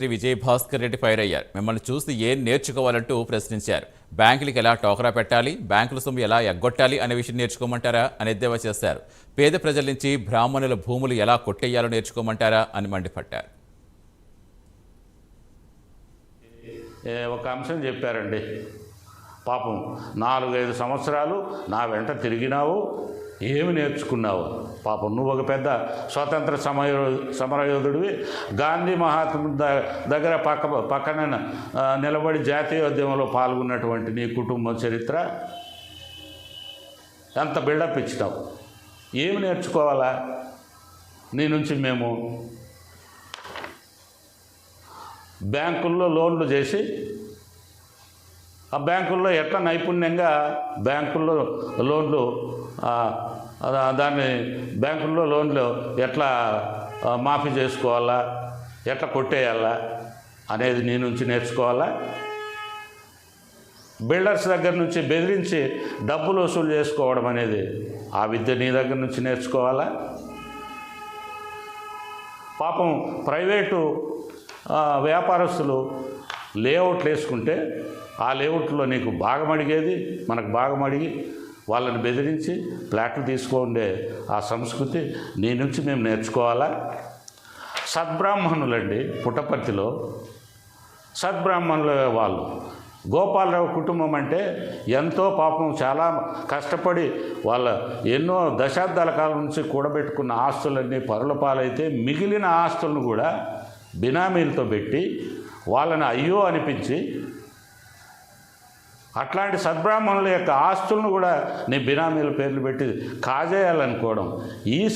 Shri Vijayabhaskar Reddy fire అయ్యారు. మిమ్మల్ని చూసి ఏం నేర్చుకోవాలంటూ ప్రశ్నించారు. బ్యాంకులకు ఎలా టోకరా పెట్టాలి, బ్యాంకుల సొమ్ము ఎలా ఎగ్గొట్టాలి అనే విషయం నేర్చుకోమంటారా అని ఎద్దేవా చేశారు. పేద ప్రజల నుంచి బ్రాహ్మణుల భూములు ఎలా కొట్టేయాలో నేర్చుకోమంటారా అని మండిపడ్డారు. ఒక అంశం చెప్పారండి. పాపం 4-5 సంవత్సరాలు నా వెంట తిరిగినావు, ఏమి నేర్చుకున్నావు? పాపం నువ్వు ఒక పెద్ద స్వాతంత్ర సమరయోధుడివి. గాంధీ మహాత్ముడి దగ్గర పక్కన నిలబడి జాతీయోద్యమంలో పాల్గొన్నటువంటి నీ కుటుంబ చరిత్ర ఎంత బిల్డప్ ఇచ్చినావు? ఏమి నేర్చుకోవాలా నీ నుంచి? మేము బ్యాంకుల్లో లోన్లు చేసి ఆ బ్యాంకుల్లో ఎట్లా నైపుణ్యంగా బ్యాంకుల్లో లోన్లు బ్యాంకుల్లో లోన్లు ఎట్లా మాఫీ చేసుకోవాలా, ఎట్లా కొట్టేయాలా అనేది నీ నుంచి నేర్చుకోవాలా? బిల్డర్స్ దగ్గర నుంచి బెదిరించి డబ్బులు వసూలు చేసుకోవడం అనేది ఆ విద్య నీ దగ్గర నుంచి నేర్చుకోవాలా? పాపం ప్రైవేటు వ్యాపారస్తులు లేఅవుట్లు వేసుకుంటే ఆ లేఅవుట్లో నీకు భాగం అడిగేది, మనకు భాగం అడిగి వాళ్ళని బెదిరించి ఫ్లాట్లు తీసుకోండే ఆ సంస్కృతి నీ నుంచి మేము నేర్చుకోవాలా? సద్బ్రాహ్మణులండి పుట్టపర్తిలో, సద్బ్రాహ్మణుల వాళ్ళు. గోపాలరావు కుటుంబం అంటే ఎంతో పాపం చాలా కష్టపడి వాళ్ళ ఎన్నో దశాబ్దాల కాలం నుంచి కూడబెట్టుకున్న ఆస్తులన్నీ పరుల పాలైతే మిగిలిన ఆస్తులను కూడా బినామీలతో పెట్టి వాళ్ళని అయ్యో అనిపించి అట్లాంటి సద్బ్రాహ్మణుల యొక్క ఆస్తులను కూడా నీ బినామీల పేర్లు పెట్టి కాజేయాలనుకోవడం ఈ